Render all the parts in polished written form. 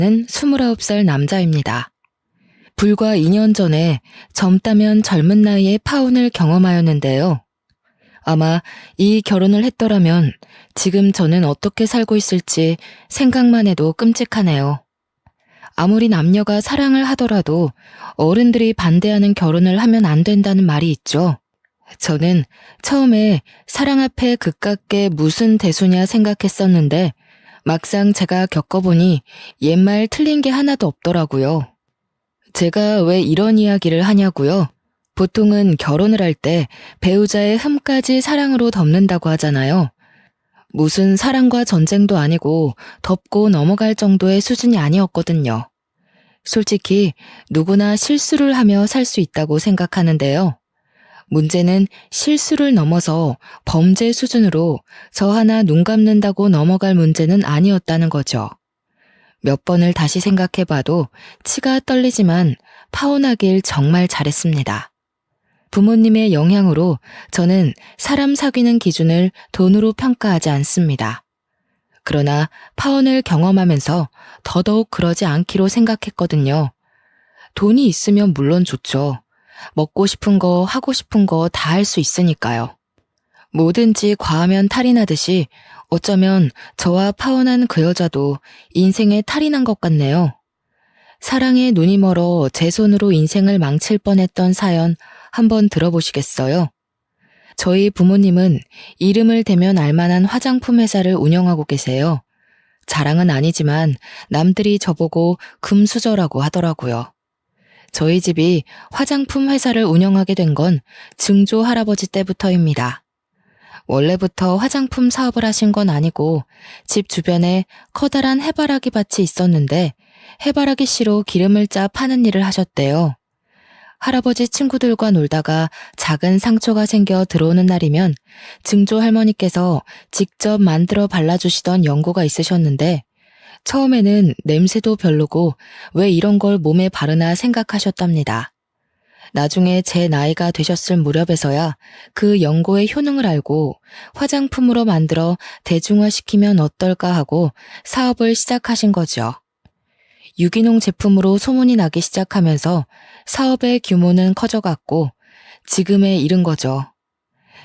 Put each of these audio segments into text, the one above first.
29살 남자입니다. 불과 2년 전에 젊다면 젊은 나이에 파혼을 경험하였는데요. 아마 이 결혼을 했더라면 지금 저는 어떻게 살고 있을지 생각만 해도 끔찍하네요. 아무리 남녀가 사랑을 하더라도 어른들이 반대하는 결혼을 하면 안 된다는 말이 있죠. 저는 처음에 사랑 앞에 그깟게 무슨 대수냐 생각했었는데 막상 제가 겪어보니 옛말 틀린 게 하나도 없더라고요. 제가 왜 이런 이야기를 하냐고요? 보통은 결혼을 할 때 배우자의 흠까지 사랑으로 덮는다고 하잖아요. 무슨 사랑과 전쟁도 아니고 덮고 넘어갈 정도의 수준이 아니었거든요. 솔직히 누구나 실수를 하며 살 수 있다고 생각하는데요. 문제는 실수를 넘어서 범죄 수준으로 저 하나 눈 감는다고 넘어갈 문제는 아니었다는 거죠. 몇 번을 다시 생각해봐도 치가 떨리지만 파혼하길 정말 잘했습니다. 부모님의 영향으로 저는 사람 사귀는 기준을 돈으로 평가하지 않습니다. 그러나 파혼을 경험하면서 더더욱 그러지 않기로 생각했거든요. 돈이 있으면 물론 좋죠. 먹고 싶은 거, 하고 싶은 거 다 할 수 있으니까요. 뭐든지 과하면 탈이 나듯이 어쩌면 저와 파혼한 그 여자도 인생에 탈이 난 것 같네요. 사랑에 눈이 멀어 제 손으로 인생을 망칠 뻔했던 사연 한번 들어보시겠어요? 저희 부모님은 이름을 대면 알만한 화장품 회사를 운영하고 계세요. 자랑은 아니지만 남들이 저보고 금수저라고 하더라고요. 저희 집이 화장품 회사를 운영하게 된 건 증조 할아버지 때부터입니다. 원래부터 화장품 사업을 하신 건 아니고 집 주변에 커다란 해바라기 밭이 있었는데 해바라기 씨로 기름을 짜 파는 일을 하셨대요. 할아버지 친구들과 놀다가 작은 상처가 생겨 들어오는 날이면 증조 할머니께서 직접 만들어 발라주시던 연고가 있으셨는데 처음에는 냄새도 별로고 왜 이런 걸 몸에 바르나 생각하셨답니다. 나중에 제 나이가 되셨을 무렵에서야 그 연고의 효능을 알고 화장품으로 만들어 대중화시키면 어떨까 하고 사업을 시작하신 거죠. 유기농 제품으로 소문이 나기 시작하면서 사업의 규모는 커져갔고 지금에 이른 거죠.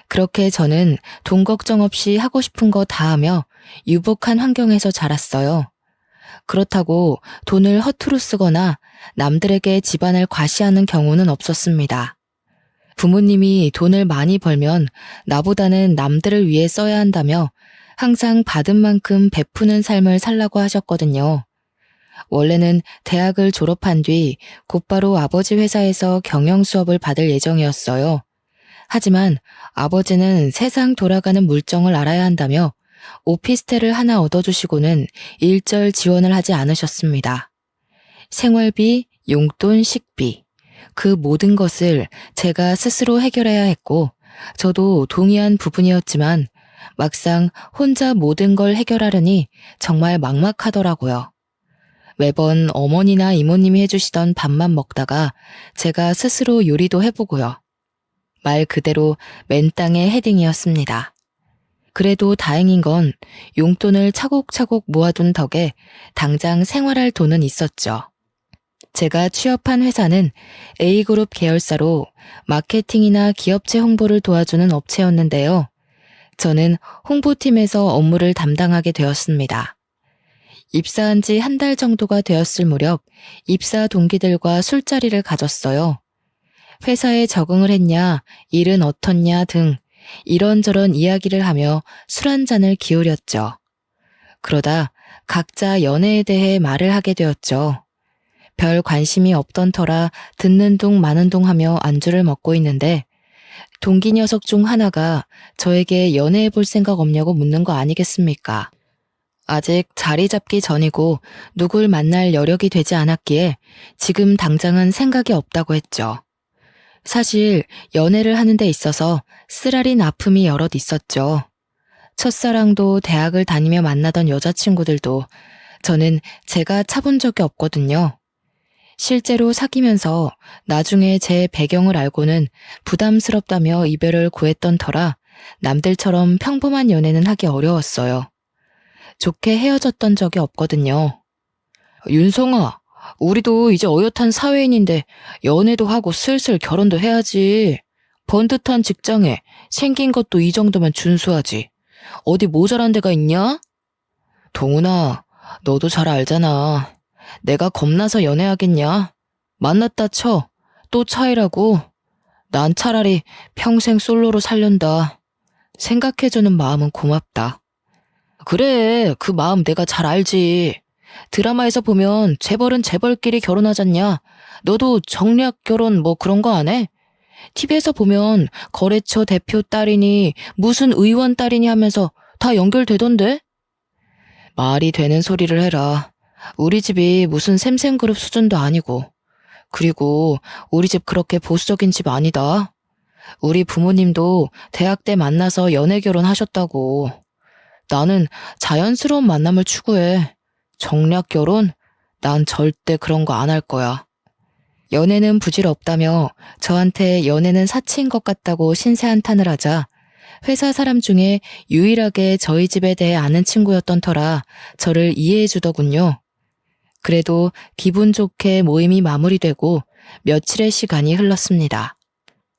그렇게 저는 돈 걱정 없이 하고 싶은 거 다 하며 유복한 환경에서 자랐어요. 그렇다고 돈을 허투루 쓰거나 남들에게 집안을 과시하는 경우는 없었습니다. 부모님이 돈을 많이 벌면 나보다는 남들을 위해 써야 한다며 항상 받은 만큼 베푸는 삶을 살라고 하셨거든요. 원래는 대학을 졸업한 뒤 곧바로 아버지 회사에서 경영 수업을 받을 예정이었어요. 하지만 아버지는 세상 돌아가는 물정을 알아야 한다며 오피스텔을 하나 얻어주시고는 일절 지원을 하지 않으셨습니다. 생활비, 용돈, 식비, 그 모든 것을 제가 스스로 해결해야 했고 저도 동의한 부분이었지만 막상 혼자 모든 걸 해결하려니 정말 막막하더라고요. 매번 어머니나 이모님이 해주시던 밥만 먹다가 제가 스스로 요리도 해보고요. 말 그대로 맨땅에 헤딩이었습니다. 그래도 다행인 건 용돈을 차곡차곡 모아둔 덕에 당장 생활할 돈은 있었죠. 제가 취업한 회사는 A그룹 계열사로 마케팅이나 기업체 홍보를 도와주는 업체였는데요. 저는 홍보팀에서 업무를 담당하게 되었습니다. 입사한 지 한 달 정도가 되었을 무렵 입사 동기들과 술자리를 가졌어요. 회사에 적응을 했냐, 일은 어떻냐 등 이런저런 이야기를 하며 술 한 잔을 기울였죠. 그러다 각자 연애에 대해 말을 하게 되었죠. 별 관심이 없던 터라 듣는 둥 마는 둥 하며 안주를 먹고 있는데 동기 녀석 중 하나가 저에게 연애해 볼 생각 없냐고 묻는 거 아니겠습니까? 아직 자리 잡기 전이고 누굴 만날 여력이 되지 않았기에 지금 당장은 생각이 없다고 했죠. 사실 연애를 하는 데 있어서 쓰라린 아픔이 여럿 있었죠. 첫사랑도 대학을 다니며 만나던 여자친구들도 저는 제가 차본 적이 없거든요. 실제로 사귀면서 나중에 제 배경을 알고는 부담스럽다며 이별을 구했던 터라 남들처럼 평범한 연애는 하기 어려웠어요. 좋게 헤어졌던 적이 없거든요. 윤성아, 우리도 이제 어엿한 사회인인데 연애도 하고 슬슬 결혼도 해야지. 번듯한 직장에 생긴 것도 이 정도면 준수하지. 어디 모자란 데가 있냐? 동훈아, 너도 잘 알잖아. 내가 겁나서 연애하겠냐? 만났다 쳐. 또 차이라고. 난 차라리 평생 솔로로 살련다. 생각해주는 마음은 고맙다. 그래, 그 마음 내가 잘 알지. 드라마에서 보면 재벌은 재벌끼리 결혼하잖냐. 너도 정략 결혼 뭐 그런 거 안 해? TV에서 보면 거래처 대표 딸이니 무슨 의원 딸이니 하면서 다 연결되던데? 말이 되는 소리를 해라. 우리 집이 무슨 샘샘그룹 수준도 아니고. 그리고 우리 집 그렇게 보수적인 집 아니다. 우리 부모님도 대학 때 만나서 연애 결혼하셨다고. 나는 자연스러운 만남을 추구해. 정략 결혼? 난 절대 그런 거 안 할 거야. 연애는 부질없다며 저한테 연애는 사치인 것 같다고 신세한탄을 하자 회사 사람 중에 유일하게 저희 집에 대해 아는 친구였던 터라 저를 이해해 주더군요. 그래도 기분 좋게 모임이 마무리되고 며칠의 시간이 흘렀습니다.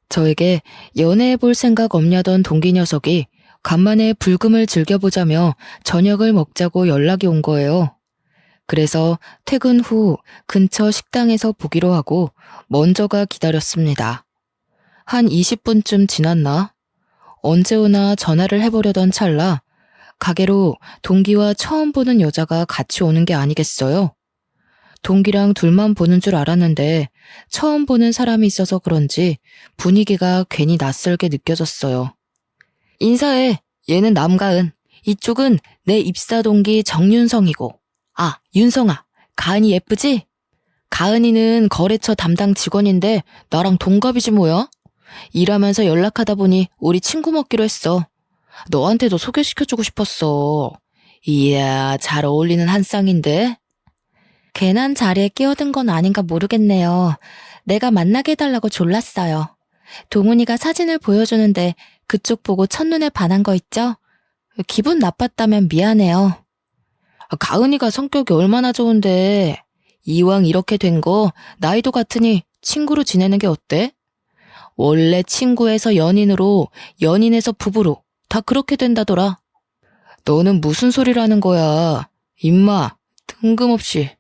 저에게 연애해 볼 생각 없냐던 동기 녀석이 간만에 불금을 즐겨보자며 저녁을 먹자고 연락이 온 거예요. 그래서 퇴근 후 근처 식당에서 보기로 하고 먼저가 기다렸습니다. 한 20분쯤 지났나? 언제 오나 전화를 해보려던 찰나 가게로 동기와 처음 보는 여자가 같이 오는 게 아니겠어요? 동기랑 둘만 보는 줄 알았는데 처음 보는 사람이 있어서 그런지 분위기가 괜히 낯설게 느껴졌어요. 인사해. 얘는 남가은. 이쪽은 내 입사 동기 정윤성이고. 아, 윤성아. 가은이 예쁘지? 가은이는 거래처 담당 직원인데 나랑 동갑이지 뭐야? 일하면서 연락하다 보니 우리 친구 먹기로 했어. 너한테도 소개시켜주고 싶었어. 이야, 잘 어울리는 한 쌍인데? 괜한 자리에 끼어든 건 아닌가 모르겠네요. 내가 만나게 해달라고 졸랐어요. 동훈이가 사진을 보여주는데 그쪽 보고 첫눈에 반한 거 있죠? 기분 나빴다면 미안해요. 가은이가 성격이 얼마나 좋은데 이왕 이렇게 된 거 나이도 같으니 친구로 지내는 게 어때? 원래 친구에서 연인으로, 연인에서 부부로 다 그렇게 된다더라. 너는 무슨 소리라는 거야? 임마, 뜬금없이.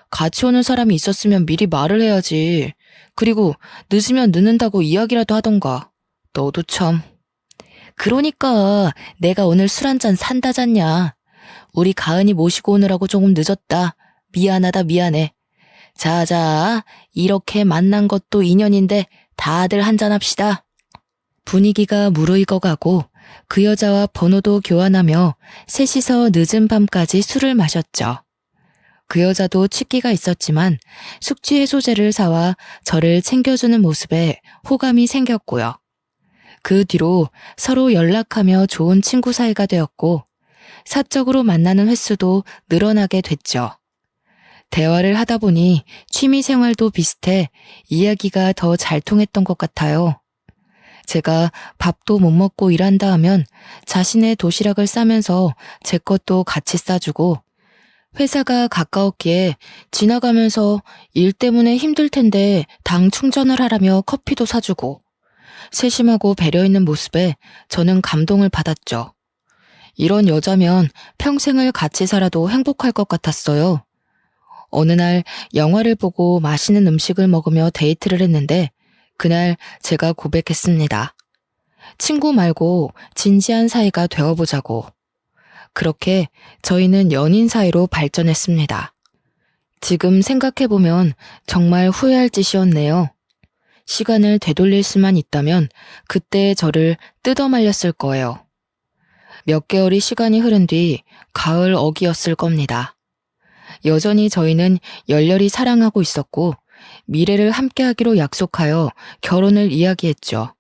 같이 오는 사람이 있었으면 미리 말을 해야지. 그리고 늦으면 늦는다고 이야기라도 하던가. 너도 참. 그러니까 내가 오늘 술 한잔 산다잖냐. 우리 가은이 모시고 오느라고 조금 늦었다. 미안하다 미안해. 자자, 이렇게 만난 것도 인연인데 다들 한잔합시다. 분위기가 무르익어가고 그 여자와 번호도 교환하며 셋이서 늦은 밤까지 술을 마셨죠. 그 여자도 취기가 있었지만 숙취 해소제를 사와 저를 챙겨주는 모습에 호감이 생겼고요. 그 뒤로 서로 연락하며 좋은 친구 사이가 되었고 사적으로 만나는 횟수도 늘어나게 됐죠. 대화를 하다 보니 취미 생활도 비슷해 이야기가 더 잘 통했던 것 같아요. 제가 밥도 못 먹고 일한다 하면 자신의 도시락을 싸면서 제 것도 같이 싸주고 회사가 가까웠기에 지나가면서 일 때문에 힘들 텐데 당 충전을 하라며 커피도 사주고 세심하고 배려 있는 모습에 저는 감동을 받았죠. 이런 여자면 평생을 같이 살아도 행복할 것 같았어요. 어느 날 영화를 보고 맛있는 음식을 먹으며 데이트를 했는데 그날 제가 고백했습니다. 친구 말고 진지한 사이가 되어보자고. 그렇게 저희는 연인 사이로 발전했습니다. 지금 생각해보면 정말 후회할 짓이었네요. 시간을 되돌릴 수만 있다면 그때 저를 뜯어말렸을 거예요. 몇 개월이 시간이 흐른 뒤 가을 어기였을 겁니다. 여전히 저희는 열렬히 사랑하고 있었고 미래를 함께하기로 약속하여 결혼을 이야기했죠.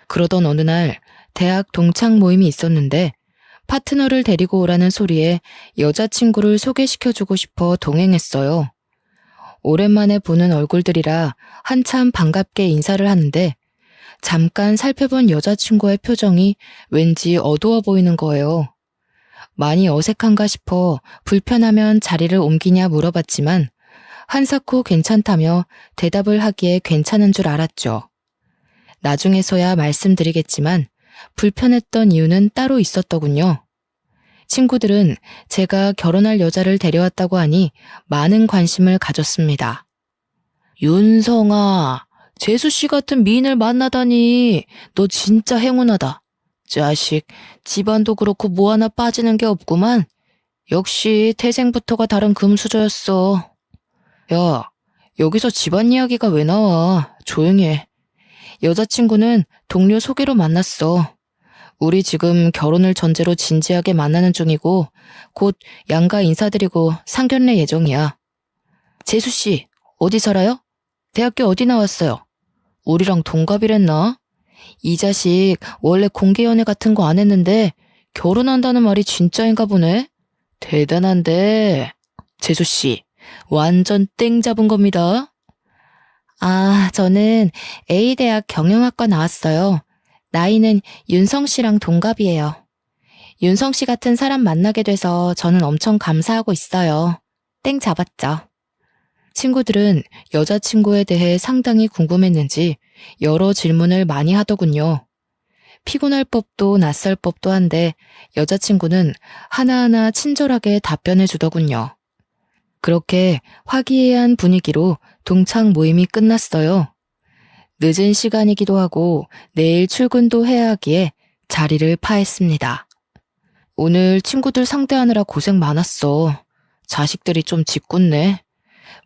그러던 어느 날 대학 동창 모임이 있었는데 파트너를 데리고 오라는 소리에 여자친구를 소개시켜주고 싶어 동행했어요. 오랜만에 보는 얼굴들이라 한참 반갑게 인사를 하는데 잠깐 살펴본 여자친구의 표정이 왠지 어두워 보이는 거예요. 많이 어색한가 싶어 불편하면 자리를 옮기냐 물어봤지만 한사코 괜찮다며 대답을 하기에 괜찮은 줄 알았죠. 나중에서야 말씀드리겠지만 불편했던 이유는 따로 있었더군요. 친구들은 제가 결혼할 여자를 데려왔다고 하니 많은 관심을 가졌습니다. 윤성아, 재수씨 같은 미인을 만나다니 너 진짜 행운하다. 자식, 집안도 그렇고 뭐 하나 빠지는 게 없구만. 역시 태생부터가 다른 금수저였어. 야, 여기서 집안 이야기가 왜 나와? 조용히 해. 여자친구는 동료 소개로 만났어. 우리 지금 결혼을 전제로 진지하게 만나는 중이고 곧 양가 인사드리고 상견례 예정이야. 재수씨, 어디 살아요? 대학교 어디 나왔어요? 우리랑 동갑이랬나? 이 자식 원래 공개연애 같은 거 안 했는데 결혼한다는 말이 진짜인가 보네? 대단한데. 재수씨, 완전 땡 잡은 겁니다. 아, 저는 A대학 경영학과 나왔어요. 나이는 윤성 씨랑 동갑이에요. 윤성 씨 같은 사람 만나게 돼서 저는 엄청 감사하고 있어요. 땡 잡았죠. 친구들은 여자친구에 대해 상당히 궁금했는지 여러 질문을 많이 하더군요. 피곤할 법도 낯설 법도 한데 여자친구는 하나하나 친절하게 답변해 주더군요. 그렇게 화기애애한 분위기로 동창 모임이 끝났어요. 늦은 시간이기도 하고 내일 출근도 해야 하기에 자리를 파했습니다. 오늘 친구들 상대하느라 고생 많았어. 자식들이 좀 짓궂네.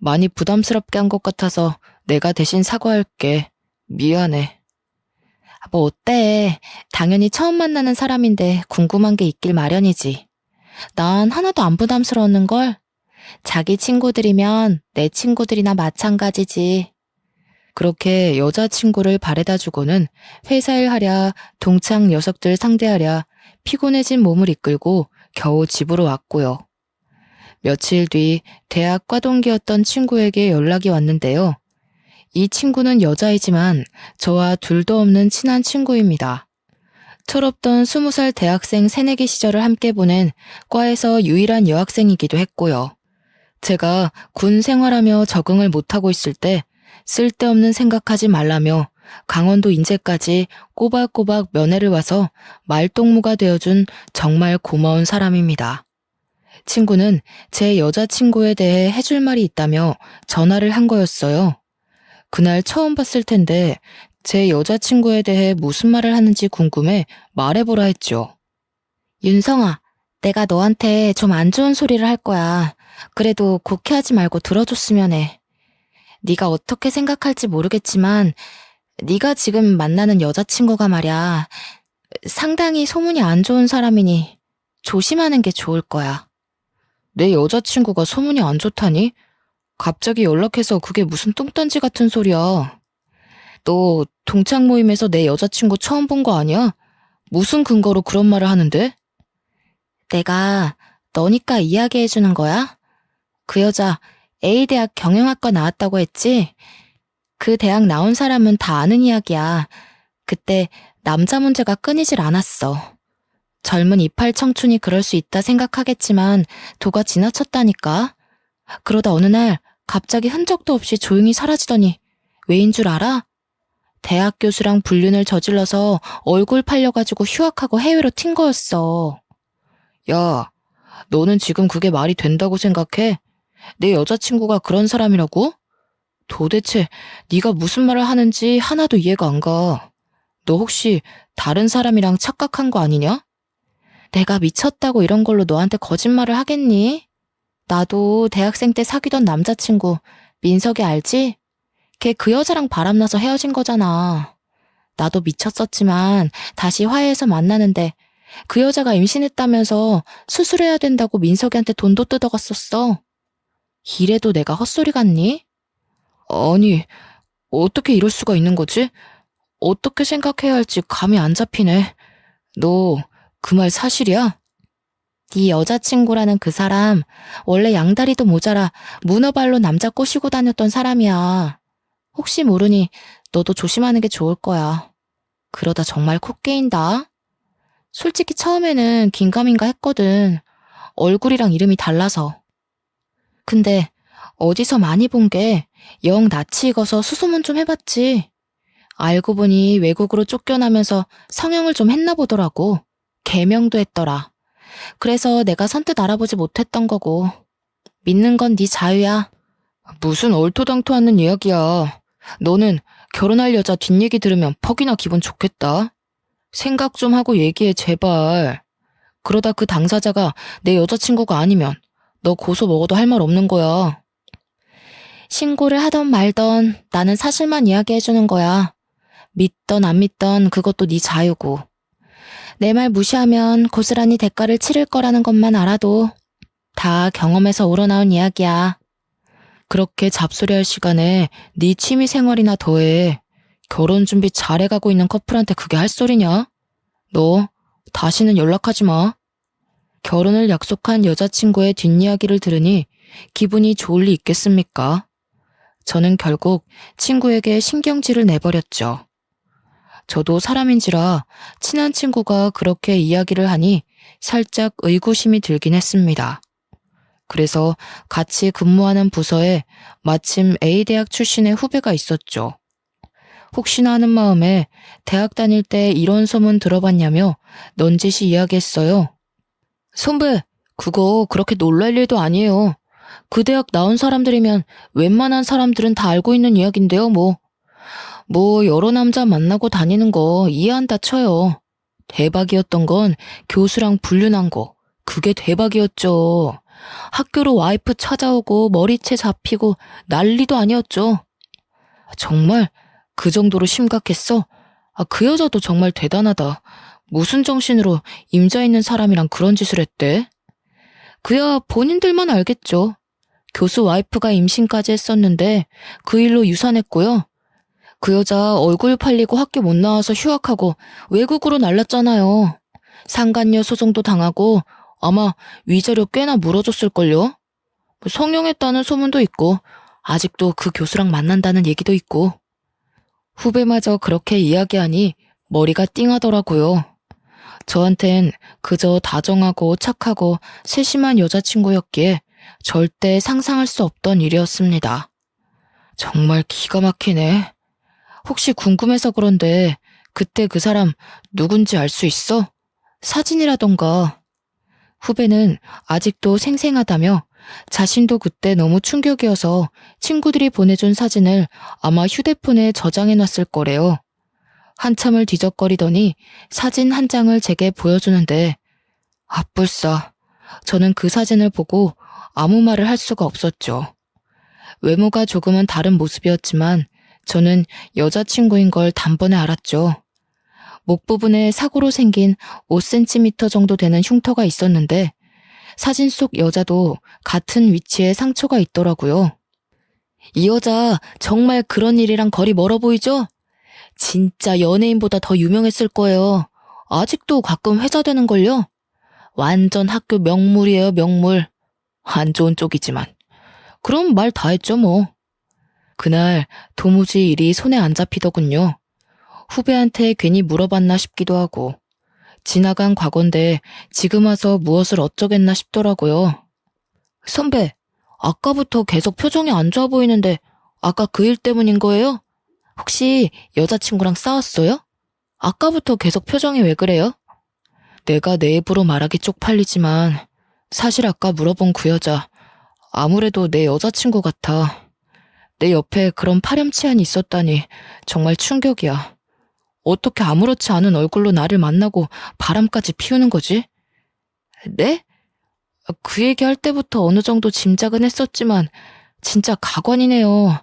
많이 부담스럽게 한 것 같아서 내가 대신 사과할게. 미안해. 뭐 어때? 당연히 처음 만나는 사람인데 궁금한 게 있길 마련이지. 난 하나도 안 부담스러웠는걸? 자기 친구들이면 내 친구들이나 마찬가지지. 그렇게 여자친구를 바래다 주고는 회사 일 하랴 동창 녀석들 상대하랴 피곤해진 몸을 이끌고 겨우 집으로 왔고요. 며칠 뒤 대학 과동기였던 친구에게 연락이 왔는데요. 이 친구는 여자이지만 저와 둘도 없는 친한 친구입니다. 철없던 20살 대학생 새내기 시절을 함께 보낸 과에서 유일한 여학생이기도 했고요. 제가 군 생활하며 적응을 못하고 있을 때 쓸데없는 생각하지 말라며 강원도 인제까지 꼬박꼬박 면회를 와서 말동무가 되어준 정말 고마운 사람입니다. 친구는 제 여자친구에 대해 해줄 말이 있다며 전화를 한 거였어요. 그날 처음 봤을 텐데 제 여자친구에 대해 무슨 말을 하는지 궁금해 말해보라 했죠. 윤성아, 내가 너한테 좀 안 좋은 소리를 할 거야. 그래도 곡해하지 말고 들어줬으면 해. 네가 어떻게 생각할지 모르겠지만 네가 지금 만나는 여자친구가 말이야. 상당히 소문이 안 좋은 사람이니 조심하는 게 좋을 거야. 내 여자친구가 소문이 안 좋다니? 갑자기 연락해서 그게 무슨 뚱딴지 같은 소리야. 너 동창 모임에서 내 여자친구 처음 본 거 아니야? 무슨 근거로 그런 말을 하는데? 내가 너니까 이야기해주는 거야? 그 여자 A대학 경영학과 나왔다고 했지? 그 대학 나온 사람은 다 아는 이야기야. 그때 남자 문제가 끊이질 않았어. 젊은 이팔 청춘이 그럴 수 있다 생각하겠지만 도가 지나쳤다니까. 그러다 어느 날 갑자기 흔적도 없이 조용히 사라지더니 왜인 줄 알아? 대학 교수랑 불륜을 저질러서 얼굴 팔려가지고 휴학하고 해외로 튄 거였어. 야, 너는 지금 그게 말이 된다고 생각해? 내 여자친구가 그런 사람이라고? 도대체 네가 무슨 말을 하는지 하나도 이해가 안 가. 너 혹시 다른 사람이랑 착각한 거 아니냐? 내가 미쳤다고 이런 걸로 너한테 거짓말을 하겠니? 나도 대학생 때 사귀던 남자친구 민석이 알지? 걔 그 여자랑 바람나서 헤어진 거잖아. 나도 미쳤었지만 다시 화해해서 만나는데 그 여자가 임신했다면서 수술해야 된다고 민석이한테 돈도 뜯어갔었어. 이래도 내가 헛소리 같니? 아니, 어떻게 이럴 수가 있는 거지? 어떻게 생각해야 할지 감이 안 잡히네. 너 그 말 사실이야? 네 여자친구라는 그 사람 원래 양다리도 모자라 문어발로 남자 꼬시고 다녔던 사람이야. 혹시 모르니 너도 조심하는 게 좋을 거야. 그러다 정말 코 깨인다. 솔직히 처음에는 긴가민가 했거든. 얼굴이랑 이름이 달라서. 근데 어디서 많이 본 게 영 낯이 익어서 수소문 좀 해봤지. 알고 보니 외국으로 쫓겨나면서 성형을 좀 했나 보더라고. 개명도 했더라. 그래서 내가 선뜻 알아보지 못했던 거고. 믿는 건 네 자유야. 무슨 얼토당토 않는 이야기야. 너는 결혼할 여자 뒷얘기 들으면 퍽이나 기분 좋겠다. 생각 좀 하고 얘기해, 제발. 그러다 그 당사자가 내 여자친구가 아니면 너 고소 먹어도 할 말 없는 거야. 신고를 하던 말던 나는 사실만 이야기해주는 거야. 믿던 안 믿던 그것도 네 자유고. 내 말 무시하면 고스란히 대가를 치를 거라는 것만 알아도 다 경험에서 우러나온 이야기야. 그렇게 잡소리할 시간에 네 취미 생활이나 더해. 결혼 준비 잘해가고 있는 커플한테 그게 할 소리냐? 너 다시는 연락하지 마. 결혼을 약속한 여자친구의 뒷이야기를 들으니 기분이 좋을 리 있겠습니까? 저는 결국 친구에게 신경질을 내버렸죠. 저도 사람인지라 친한 친구가 그렇게 이야기를 하니 살짝 의구심이 들긴 했습니다. 그래서 같이 근무하는 부서에 마침 A대학 출신의 후배가 있었죠. 혹시나 하는 마음에 대학 다닐 때 이런 소문 들어봤냐며 넌지시 이야기했어요. 선배, 그거 그렇게 놀랄 일도 아니에요. 그 대학 나온 사람들이면 웬만한 사람들은 다 알고 있는 이야기인데요, 뭐. 여러 남자 만나고 다니는 거 이해한다 쳐요. 대박이었던 건 교수랑 불륜한 거. 그게 대박이었죠. 학교로 와이프 찾아오고 머리채 잡히고 난리도 아니었죠. 정말 그 정도로 심각했어? 그 여자도 정말 대단하다. 무슨 정신으로 임자 있는 사람이랑 그런 짓을 했대? 그야 본인들만 알겠죠. 교수 와이프가 임신까지 했었는데 그 일로 유산했고요. 그 여자 얼굴 팔리고 학교 못 나와서 휴학하고 외국으로 날랐잖아요. 상간녀 소송도 당하고 아마 위자료 꽤나 물어줬을걸요. 성형했다는 소문도 있고 아직도 그 교수랑 만난다는 얘기도 있고. 후배마저 그렇게 이야기하니 머리가 띵하더라고요. 저한텐 그저 다정하고 착하고 세심한 여자친구였기에 절대 상상할 수 없던 일이었습니다. 정말 기가 막히네. 혹시 궁금해서 그런데 그때 그 사람 누군지 알 수 있어? 사진이라던가. 후배는 아직도 생생하다며 자신도 그때 너무 충격이어서 친구들이 보내준 사진을 아마 휴대폰에 저장해놨을 거래요. 한참을 뒤적거리더니 사진 한 장을 제게 보여주는데 아뿔싸. 저는 그 사진을 보고 아무 말을 할 수가 없었죠. 외모가 조금은 다른 모습이었지만 저는 여자친구인 걸 단번에 알았죠. 목 부분에 사고로 생긴 5cm 정도 되는 흉터가 있었는데 사진 속 여자도 같은 위치에 상처가 있더라고요. 이 여자 정말 그런 일이랑 거리 멀어 보이죠? 진짜 연예인보다 더 유명했을 거예요. 아직도 가끔 회자되는걸요? 완전 학교 명물이에요, 명물. 안 좋은 쪽이지만. 그럼 말 다 했죠, 뭐. 그날 도무지 일이 손에 안 잡히더군요. 후배한테 괜히 물어봤나 싶기도 하고. 지나간 과거인데 지금 와서 무엇을 어쩌겠나 싶더라고요. 선배, 아까부터 계속 표정이 안 좋아 보이는데 아까 그 일 때문인 거예요? 혹시 여자친구랑 싸웠어요? 아까부터 계속 표정이 왜 그래요? 내가 내 입으로 말하기 쪽팔리지만 사실 아까 물어본 그 여자 아무래도 내 여자친구 같아. 내 옆에 그런 파렴치한이 있었다니 정말 충격이야. 어떻게 아무렇지 않은 얼굴로 나를 만나고 바람까지 피우는 거지? 네? 그 얘기할 때부터 어느 정도 짐작은 했었지만 진짜 가관이네요.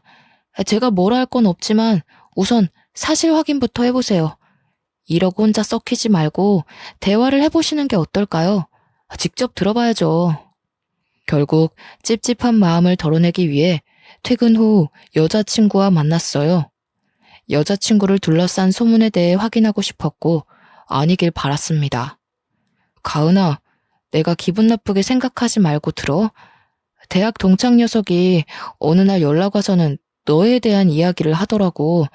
제가 뭐라 할 건 없지만 우선 사실 확인부터 해보세요. 이러고 혼자 썩히지 말고 대화를 해보시는 게 어떨까요? 직접 들어봐야죠. 결국 찝찝한 마음을 덜어내기 위해 퇴근 후 여자친구와 만났어요. 여자친구를 둘러싼 소문에 대해 확인하고 싶었고 아니길 바랐습니다. 가은아, 내가 기분 나쁘게 생각하지 말고 들어. 대학 동창 녀석이 어느 날 연락 와서는 너에 대한 이야기를 하더라고.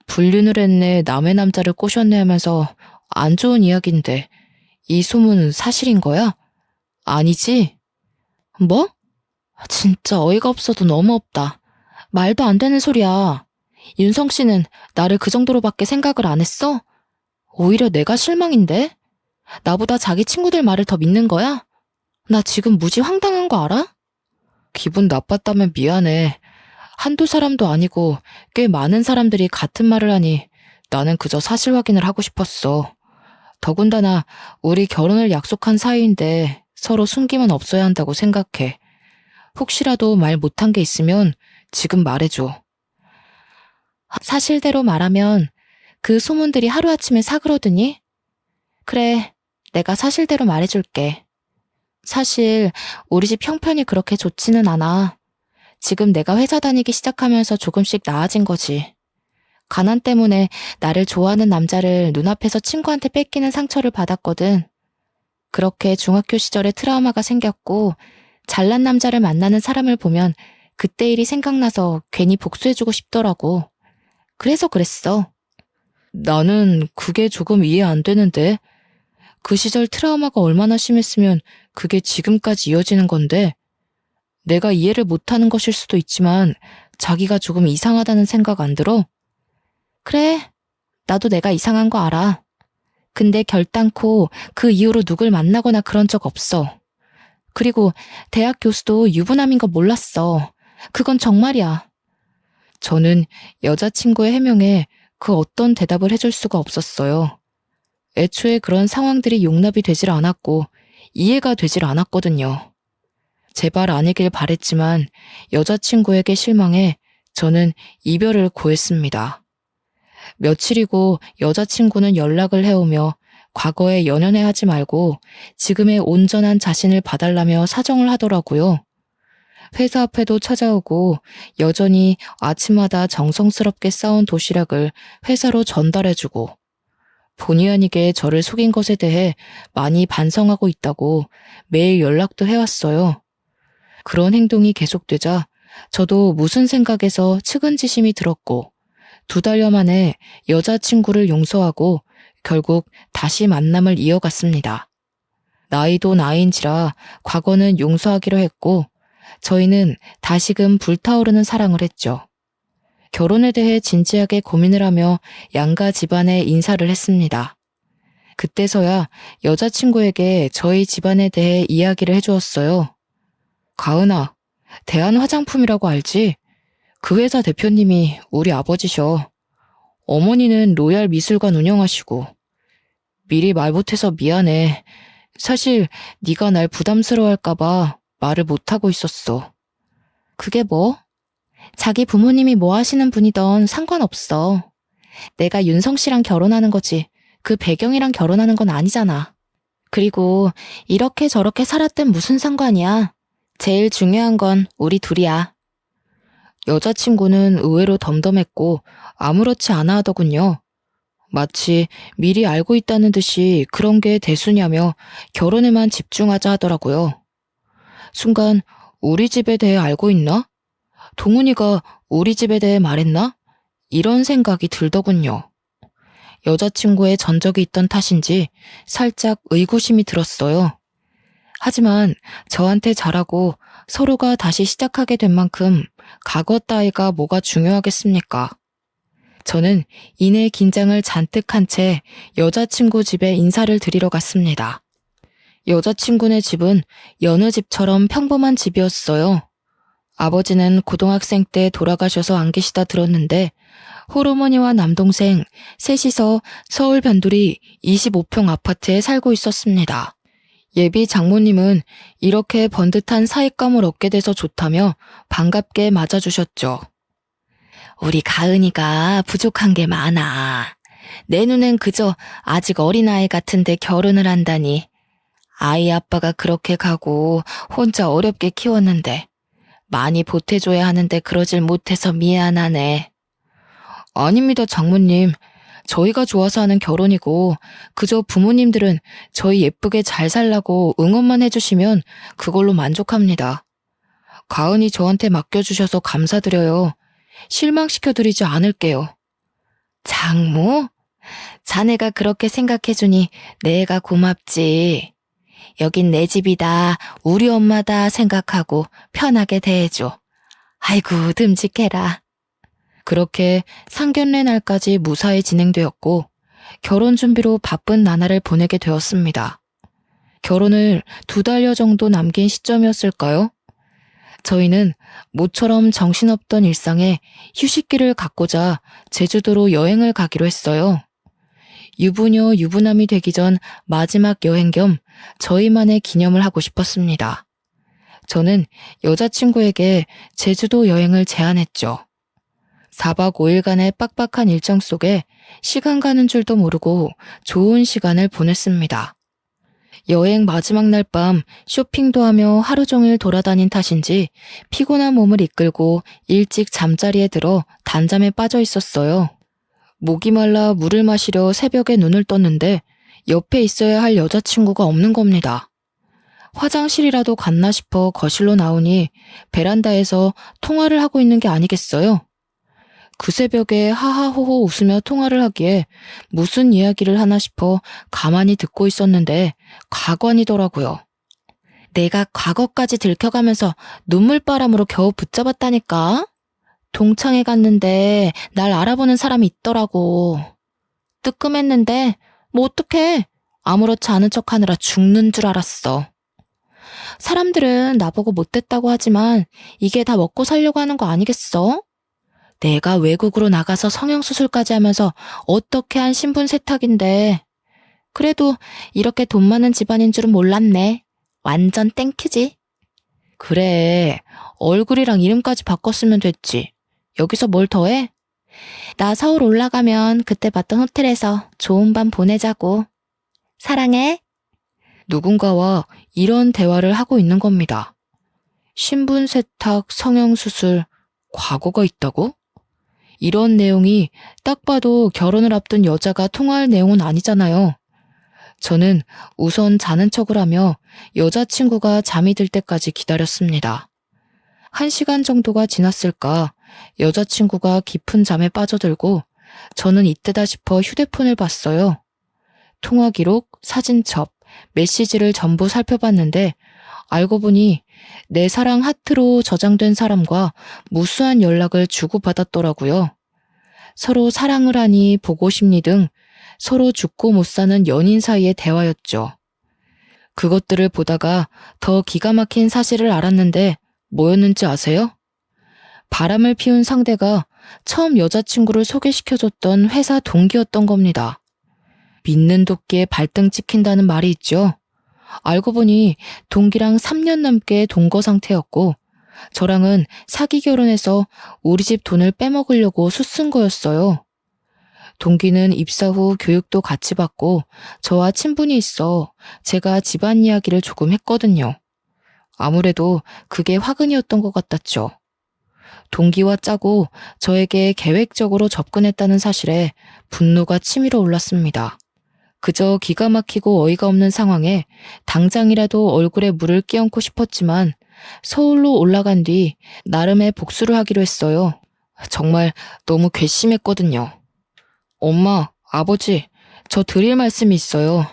불륜을 했네, 남의 남자를 꼬셨네 하면서 안 좋은 이야기인데 이 소문 사실인 거야? 아니지? 뭐? 진짜 어이가 없어도 너무 없다. 말도 안 되는 소리야. 윤성 씨는 나를 그 정도로밖에 생각을 안 했어? 오히려 내가 실망인데? 나보다 자기 친구들 말을 더 믿는 거야? 나 지금 무지 황당한 거 알아? 기분 나빴다면 미안해. 한두 사람도 아니고 꽤 많은 사람들이 같은 말을 하니 나는 그저 사실 확인을 하고 싶었어. 더군다나 우리 결혼을 약속한 사이인데 서로 숨김은 없어야 한다고 생각해. 혹시라도 말 못한 게 있으면 지금 말해줘. 사실대로 말하면 그 소문들이 하루아침에 사그러드니? 그래, 내가 사실대로 말해줄게. 사실 우리 집 형편이 그렇게 좋지는 않아. 지금 내가 회사 다니기 시작하면서 조금씩 나아진 거지. 가난 때문에 나를 좋아하는 남자를 눈앞에서 친구한테 뺏기는 상처를 받았거든. 그렇게 중학교 시절에 트라우마가 생겼고 잘난 남자를 만나는 사람을 보면 그때 일이 생각나서 괜히 복수해주고 싶더라고. 그래서 그랬어. 나는 그게 조금 이해 안 되는데. 그 시절 트라우마가 얼마나 심했으면 그게 지금까지 이어지는 건데. 내가 이해를 못하는 것일 수도 있지만 자기가 조금 이상하다는 생각 안 들어? 그래, 나도 내가 이상한 거 알아. 근데 결단코 그 이후로 누굴 만나거나 그런 적 없어. 그리고 대학 교수도 유부남인 거 몰랐어. 그건 정말이야. 저는 여자친구의 해명에 그 어떤 대답을 해줄 수가 없었어요. 애초에 그런 상황들이 용납이 되질 않았고 이해가 되질 않았거든요. 제발 아니길 바랬지만 여자친구에게 실망해 저는 이별을 고했습니다. 며칠이고 여자친구는 연락을 해오며 과거에 연연해하지 말고 지금의 온전한 자신을 봐달라며 사정을 하더라고요. 회사 앞에도 찾아오고 여전히 아침마다 정성스럽게 싸온 도시락을 회사로 전달해주고 본의 아니게 저를 속인 것에 대해 많이 반성하고 있다고 매일 연락도 해왔어요. 그런 행동이 계속되자 저도 무슨 생각에서 측은지심이 들었고 2달여 만에 여자친구를 용서하고 결국 다시 만남을 이어갔습니다. 나이도 나이인지라 과거는 용서하기로 했고 저희는 다시금 불타오르는 사랑을 했죠. 결혼에 대해 진지하게 고민을 하며 양가 집안에 인사를 했습니다. 그때서야 여자친구에게 저희 집안에 대해 이야기를 해주었어요. 가은아, 대한화장품이라고 알지? 그 회사 대표님이 우리 아버지셔. 어머니는 로얄 미술관 운영하시고. 미리 말 못해서 미안해. 사실 네가 날 부담스러워할까봐 말을 못하고 있었어. 그게 뭐? 자기 부모님이 뭐 하시는 분이던 상관없어. 내가 윤성 씨랑 결혼하는 거지. 그 배경이랑 결혼하는 건 아니잖아. 그리고 이렇게 저렇게 살았든 무슨 상관이야. 제일 중요한 건 우리 둘이야. 여자친구는 의외로 덤덤했고 아무렇지 않아 하더군요. 마치 미리 알고 있다는 듯이 그런 게 대수냐며 결혼에만 집중하자 하더라고요. 순간 우리 집에 대해 알고 있나? 동훈이가 우리 집에 대해 말했나? 이런 생각이 들더군요. 여자친구의 전적이 있던 탓인지 살짝 의구심이 들었어요. 하지만 저한테 잘하고 서로가 다시 시작하게 된 만큼 과거 따위가 뭐가 중요하겠습니까? 저는 이내 긴장을 잔뜩 한 채 여자친구 집에 인사를 드리러 갔습니다. 여자친구네 집은 여느 집처럼 평범한 집이었어요. 아버지는 고등학생 때 돌아가셔서 안 계시다 들었는데 홀어머니와 남동생 셋이서 서울 변두리 25평 아파트에 살고 있었습니다. 예비 장모님은 이렇게 번듯한 사윗감을 얻게 돼서 좋다며 반갑게 맞아주셨죠. 우리 가은이가 부족한 게 많아. 내 눈엔 그저 아직 어린아이 같은데 결혼을 한다니. 아이 아빠가 그렇게 가고 혼자 어렵게 키웠는데 많이 보태줘야 하는데 그러질 못해서 미안하네. 아닙니다, 장모님. 저희가 좋아서 하는 결혼이고 그저 부모님들은 저희 예쁘게 잘 살라고 응원만 해주시면 그걸로 만족합니다. 가은이 저한테 맡겨주셔서 감사드려요. 실망시켜드리지 않을게요. 장모? 자네가 그렇게 생각해주니 내가 고맙지. 여긴 내 집이다, 우리 엄마다 생각하고 편하게 대해줘. 아이고, 듬직해라. 그렇게 상견례 날까지 무사히 진행되었고 결혼 준비로 바쁜 나날을 보내게 되었습니다. 결혼을 2달여 정도 남긴 시점이었을까요? 저희는 모처럼 정신없던 일상에 휴식기를 갖고자 제주도로 여행을 가기로 했어요. 유부녀 유부남이 되기 전 마지막 여행 겸 저희만의 기념을 하고 싶었습니다. 저는 여자친구에게 제주도 여행을 제안했죠. 4박 5일간의 빡빡한 일정 속에 시간 가는 줄도 모르고 좋은 시간을 보냈습니다. 여행 마지막 날 밤 쇼핑도 하며 하루 종일 돌아다닌 탓인지 피곤한 몸을 이끌고 일찍 잠자리에 들어 단잠에 빠져 있었어요. 목이 말라 물을 마시려 새벽에 눈을 떴는데 옆에 있어야 할 여자친구가 없는 겁니다. 화장실이라도 갔나 싶어 거실로 나오니 베란다에서 통화를 하고 있는 게 아니겠어요? 그 새벽에 하하호호 웃으며 통화를 하기에 무슨 이야기를 하나 싶어 가만히 듣고 있었는데 가관이더라고요. 내가 과거까지 들켜가면서 눈물바람으로 겨우 붙잡았다니까? 동창회 갔는데 날 알아보는 사람이 있더라고. 뜨끔했는데 뭐 어떡해. 아무렇지 않은 척하느라 죽는 줄 알았어. 사람들은 나보고 못됐다고 하지만 이게 다 먹고 살려고 하는 거 아니겠어? 내가 외국으로 나가서 성형수술까지 하면서 어떻게 한 신분 세탁인데. 그래도 이렇게 돈 많은 집안인 줄은 몰랐네. 완전 땡큐지. 그래, 얼굴이랑 이름까지 바꿨으면 됐지. 여기서 뭘 더해? 나 서울 올라가면 그때 봤던 호텔에서 좋은 밤 보내자고. 사랑해. 누군가와 이런 대화를 하고 있는 겁니다. 신분 세탁, 성형수술, 과거가 있다고? 이런 내용이 딱 봐도 결혼을 앞둔 여자가 통화할 내용은 아니잖아요. 저는 우선 자는 척을 하며 여자친구가 잠이 들 때까지 기다렸습니다. 1시간 정도가 지났을까 여자친구가 깊은 잠에 빠져들고 저는 이때다 싶어 휴대폰을 봤어요. 통화 기록, 사진첩, 메시지를 전부 살펴봤는데 알고 보니 내 사랑 하트로 저장된 사람과 무수한 연락을 주고받았더라고요. 서로 사랑을 하니 보고 싶니 등 서로 죽고 못 사는 연인 사이의 대화였죠. 그것들을 보다가 더 기가 막힌 사실을 알았는데 뭐였는지 아세요? 바람을 피운 상대가 처음 여자친구를 소개시켜줬던 회사 동기였던 겁니다. 믿는 도끼에 발등 찍힌다는 말이 있죠. 알고 보니 동기랑 3년 넘게 동거 상태였고 저랑은 사기 결혼해서 우리 집 돈을 빼먹으려고 수쓴 거였어요. 동기는 입사 후 교육도 같이 받고 저와 친분이 있어 제가 집안 이야기를 조금 했거든요. 아무래도 그게 화근이었던 것 같았죠. 동기와 짜고 저에게 계획적으로 접근했다는 사실에 분노가 치밀어 올랐습니다. 그저 기가 막히고 어이가 없는 상황에 당장이라도 얼굴에 물을 끼얹고 싶었지만 서울로 올라간 뒤 나름의 복수를 하기로 했어요. 정말 너무 괘씸했거든요. 엄마, 아버지, 저 드릴 말씀이 있어요.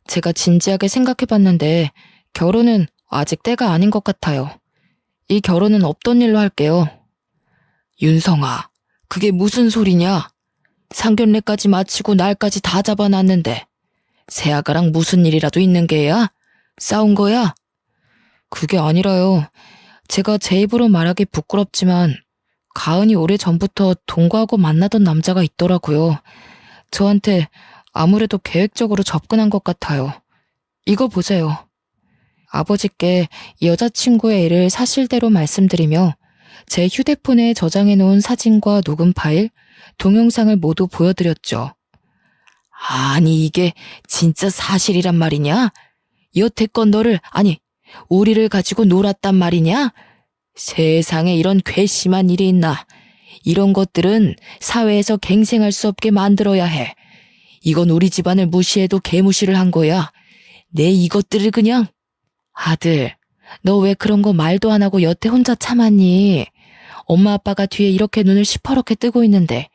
제가 진지하게 생각해봤는데 결혼은 아직 때가 아닌 것 같아요. 이 결혼은 없던 일로 할게요. 윤성아, 그게 무슨 소리냐? 상견례까지 마치고 날까지 다 잡아놨는데 새아가랑 무슨 일이라도 있는 게야? 싸운 거야? 그게 아니라요. 제가 제 입으로 말하기 부끄럽지만 가은이 오래전부터 동거하고 만나던 남자가 있더라고요. 저한테 아무래도 계획적으로 접근한 것 같아요. 이거 보세요. 아버지께 여자친구의 일을 사실대로 말씀드리며 제 휴대폰에 저장해놓은 사진과 녹음 파일, 동영상을 모두 보여드렸죠. 아니 이게 진짜 사실이란 말이냐? 여태껏 너를, 아니 우리를 가지고 놀았단 말이냐? 세상에 이런 괘씸한 일이 있나? 이런 것들은 사회에서 갱생할 수 없게 만들어야 해. 이건 우리 집안을 무시해도 개무시를 한 거야. 내 이것들을 그냥. 아들, 너 왜 그런 거 말도 안 하고 여태 혼자 참았니? 엄마 아빠가 뒤에 이렇게 눈을 시퍼렇게 뜨고 있는데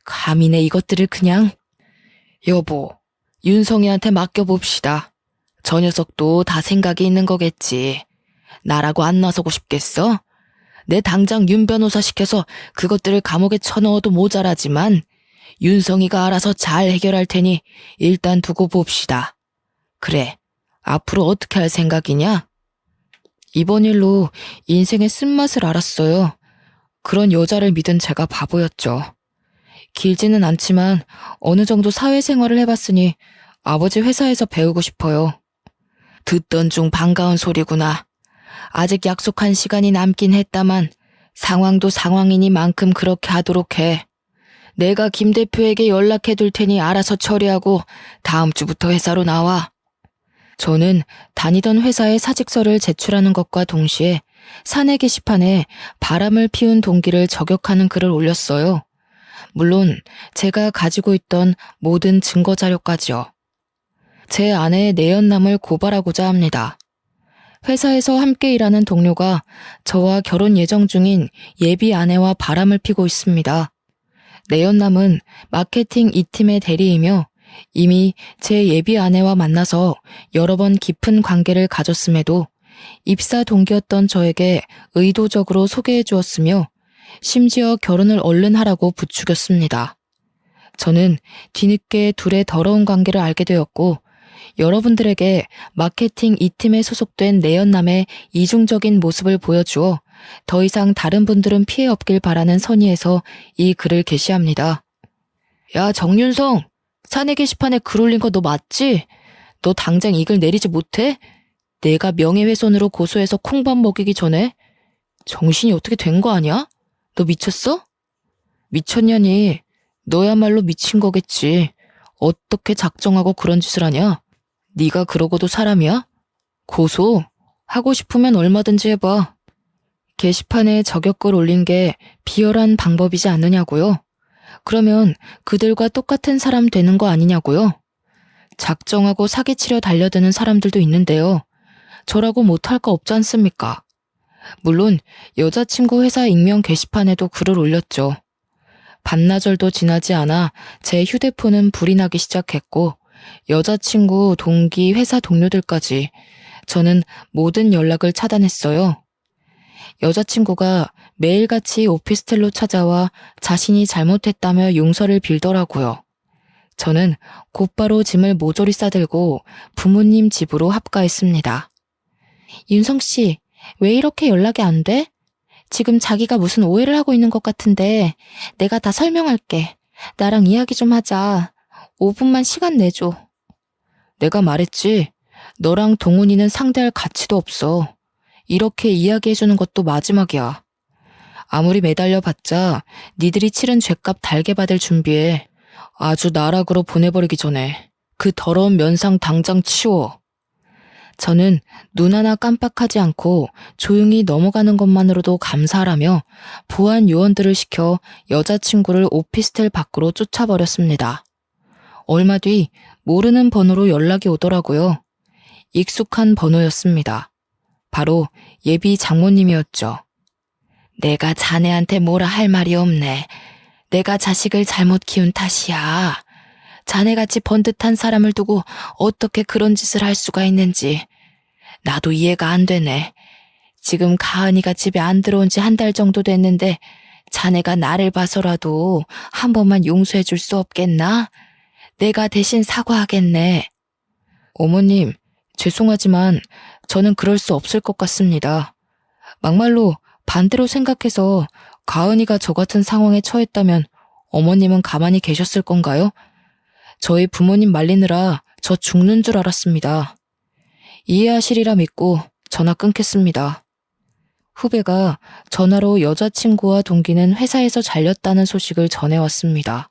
감히 내 이것들을 그냥. 여보, 윤성이한테 맡겨봅시다. 저 녀석도 다 생각이 있는 거겠지. 나라고 안 나서고 싶겠어? 내 당장 윤 변호사 시켜서 그것들을 감옥에 쳐넣어도 모자라지만 윤성이가 알아서 잘 해결할 테니 일단 두고 봅시다. 그래, 앞으로 어떻게 할 생각이냐? 이번 일로 인생의 쓴맛을 알았어요. 그런 여자를 믿은 제가 바보였죠. 길지는 않지만 어느 정도 사회생활을 해봤으니 아버지 회사에서 배우고 싶어요. 듣던 중 반가운 소리구나. 아직 약속한 시간이 남긴 했다만 상황도 상황이니만큼 그렇게 하도록 해. 내가 김 대표에게 연락해 둘 테니 알아서 처리하고 다음 주부터 회사로 나와. 저는 다니던 회사에 사직서를 제출하는 것과 동시에 사내 게시판에 바람을 피운 동기를 저격하는 글을 올렸어요. 물론 제가 가지고 있던 모든 증거 자료까지요. 제 아내의 내연남을 고발하고자 합니다. 회사에서 함께 일하는 동료가 저와 결혼 예정 중인 예비 아내와 바람을 피고 있습니다. 내연남은 마케팅 2팀의 대리이며 이미 제 예비 아내와 만나서 여러 번 깊은 관계를 가졌음에도 입사 동기였던 저에게 의도적으로 소개해 주었으며 심지어 결혼을 얼른 하라고 부추겼습니다. 저는 뒤늦게 둘의 더러운 관계를 알게 되었고 여러분들에게 마케팅 2팀에 소속된 내연남의 이중적인 모습을 보여주어 더 이상 다른 분들은 피해 없길 바라는 선의에서 이 글을 게시합니다. 야, 정윤성! 사내 게시판에 글 올린 거 너 맞지? 너 당장 이 글 내리지 못해? 내가 명예훼손으로 고소해서 콩밥 먹이기 전에? 정신이 어떻게 된 거 아니야? 너 미쳤어? 미쳤냐니? 너야말로 미친 거겠지. 어떻게 작정하고 그런 짓을 하냐? 네가 그러고도 사람이야? 고소? 하고 싶으면 얼마든지 해봐. 게시판에 저격글 올린 게 비열한 방법이지 않느냐고요? 그러면 그들과 똑같은 사람 되는 거 아니냐고요? 작정하고 사기치려 달려드는 사람들도 있는데요. 저라고 못할 거 없지 않습니까? 물론 여자친구 회사 익명 게시판에도 글을 올렸죠. 반나절도 지나지 않아 제 휴대폰은 불이 나기 시작했고 여자친구, 동기, 회사 동료들까지 저는 모든 연락을 차단했어요. 여자친구가 매일같이 오피스텔로 찾아와 자신이 잘못했다며 용서를 빌더라고요. 저는 곧바로 짐을 모조리 싸들고 부모님 집으로 합가했습니다. 윤성 씨, 왜 이렇게 연락이 안 돼? 지금 자기가 무슨 오해를 하고 있는 것 같은데 내가 다 설명할게. 나랑 이야기 좀 하자. 5분만 시간 내줘. 내가 말했지. 너랑 동훈이는 상대할 가치도 없어. 이렇게 이야기해주는 것도 마지막이야. 아무리 매달려봤자 니들이 치른 죗값 달게 받을 준비해. 아주 나락으로 보내버리기 전에 그 더러운 면상 당장 치워. 저는 눈 하나 깜빡하지 않고 조용히 넘어가는 것만으로도 감사하라며 보안 요원들을 시켜 여자친구를 오피스텔 밖으로 쫓아버렸습니다. 얼마 뒤 모르는 번호로 연락이 오더라고요. 익숙한 번호였습니다. 바로 예비 장모님이었죠. 내가 자네한테 뭐라 할 말이 없네. 내가 자식을 잘못 키운 탓이야. 자네같이 번듯한 사람을 두고 어떻게 그런 짓을 할 수가 있는지 나도 이해가 안 되네. 지금 가은이가 집에 안 들어온 지 한 달 정도 됐는데 자네가 나를 봐서라도 한 번만 용서해 줄 수 없겠나? 내가 대신 사과하겠네. 어머님, 죄송하지만 저는 그럴 수 없을 것 같습니다. 막말로 반대로 생각해서 가은이가 저 같은 상황에 처했다면 어머님은 가만히 계셨을 건가요? 저희 부모님 말리느라 저 죽는 줄 알았습니다. 이해하시리라 믿고 전화 끊겠습니다. 후배가 전화로 여자친구와 동기는 회사에서 잘렸다는 소식을 전해왔습니다.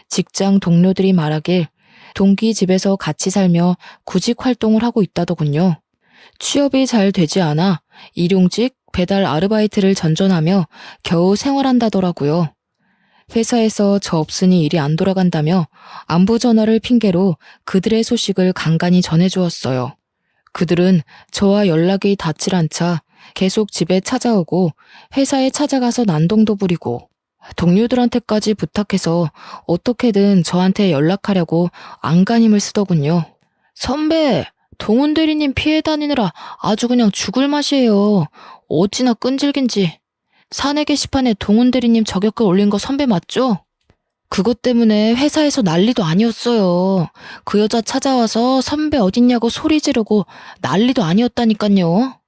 직장 동료들이 말하길 동기 집에서 같이 살며 구직 활동을 하고 있다더군요. 취업이 잘 되지 않아 일용직, 배달 아르바이트를 전전하며 겨우 생활한다더라고요. 회사에서 저 없으니 일이 안 돌아간다며 안부 전화를 핑계로 그들의 소식을 간간히 전해주었어요. 그들은 저와 연락이 닿질 않자 계속 집에 찾아오고 회사에 찾아가서 난동도 부리고 동료들한테까지 부탁해서 어떻게든 저한테 연락하려고 안간힘을 쓰더군요. 선배, 동훈 대리님 피해 다니느라 아주 그냥 죽을 맛이에요. 어찌나 끈질긴지. 사내 게시판에 동훈 대리님 저격글 올린 거 선배 맞죠? 그것 때문에 회사에서 난리도 아니었어요. 그 여자 찾아와서 선배 어딨냐고 소리 지르고 난리도 아니었다니깐요.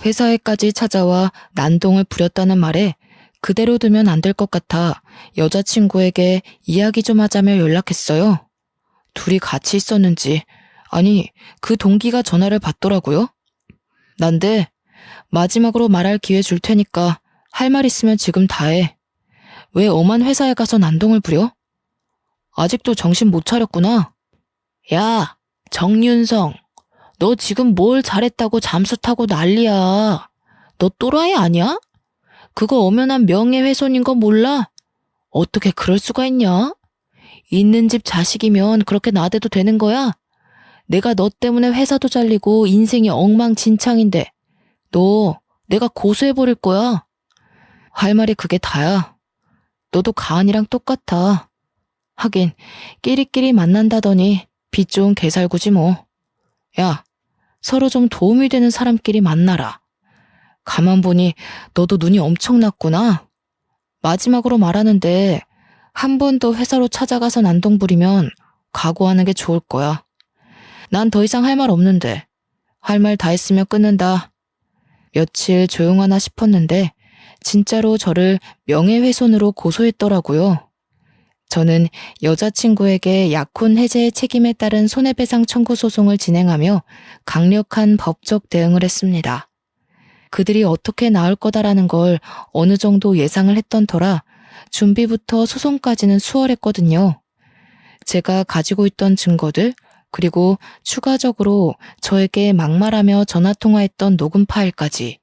회사에까지 찾아와 난동을 부렸다는 말에 그대로 두면 안 될 것 같아 여자친구에게 이야기 좀 하자며 연락했어요. 둘이 같이 있었는지, 아니, 그 동기가 전화를 받더라고요. 난데 마지막으로 말할 기회 줄 테니까 할 말 있으면 지금 다 해. 왜 엄한 회사에 가서 난동을 부려? 아직도 정신 못 차렸구나. 야, 정윤성, 너 지금 뭘 잘했다고 잠수 타고 난리야. 너 또라이 아니야? 그거 엄연한 명예훼손인 거 몰라? 어떻게 그럴 수가 있냐? 있는 집 자식이면 그렇게 나대도 되는 거야? 내가 너 때문에 회사도 잘리고 인생이 엉망진창인데 너 내가 고소해버릴 거야. 할 말이 그게 다야. 너도 가은이랑 똑같아. 하긴 끼리끼리 만난다더니 빚 좋은 개살구지 뭐. 야, 서로 좀 도움이 되는 사람끼리 만나라. 가만 보니 너도 눈이 엄청났구나. 마지막으로 말하는데 한 번 더 회사로 찾아가서 난동 부리면 각오하는 게 좋을 거야. 난 더 이상 할 말 없는데 할 말 다 했으면 끊는다. 며칠 조용하나 싶었는데 진짜로 저를 명예훼손으로 고소했더라고요. 저는 여자친구에게 약혼 해제의 책임에 따른 손해배상 청구 소송을 진행하며 강력한 법적 대응을 했습니다. 그들이 어떻게 나올 거다라는 걸 어느 정도 예상을 했던 터라 준비부터 소송까지는 수월했거든요. 제가 가지고 있던 증거들, 그리고 추가적으로 저에게 막말하며 전화통화했던 녹음 파일까지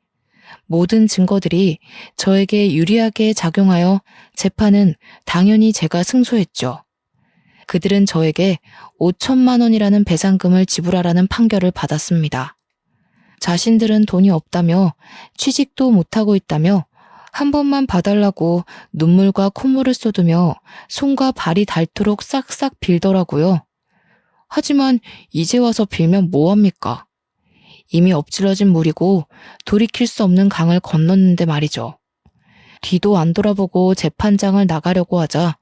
모든 증거들이 저에게 유리하게 작용하여 재판은 당연히 제가 승소했죠. 그들은 저에게 5천만 원이라는 배상금을 지불하라는 판결을 받았습니다. 자신들은 돈이 없다며 취직도 못하고 있다며 한 번만 봐달라고 눈물과 콧물을 쏟으며 손과 발이 닳도록 싹싹 빌더라고요. 하지만 이제 와서 빌면 뭐합니까? 이미 엎질러진 물이고 돌이킬 수 없는 강을 건넜는데 말이죠. 뒤도 안 돌아보고 재판장을 나가려고 하자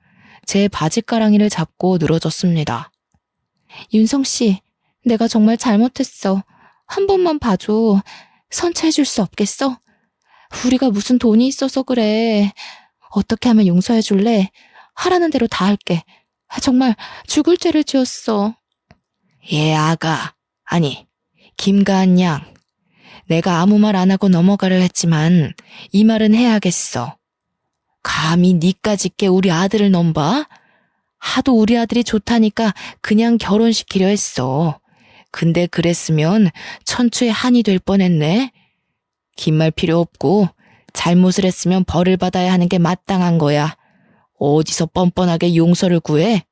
제 바지가랑이를 잡고 늘어졌습니다. 윤성 씨, 내가 정말 잘못했어. 한 번만 봐줘. 선처해줄 수 없겠어? 우리가 무슨 돈이 있어서 그래. 어떻게 하면 용서해줄래? 하라는 대로 다 할게. 정말 죽을 죄를 지었어. 예, 아가. 아니, 김가은 양. 내가 아무 말 안 하고 넘어가려 했지만 이 말은 해야겠어. 감히 니까짓 게 우리 아들을 넘봐? 하도 우리 아들이 좋다니까 그냥 결혼시키려 했어. 근데 그랬으면 천추의 한이 될 뻔했네. 긴 말 필요 없고 잘못을 했으면 벌을 받아야 하는 게 마땅한 거야. 어디서 뻔뻔하게 용서를 구해?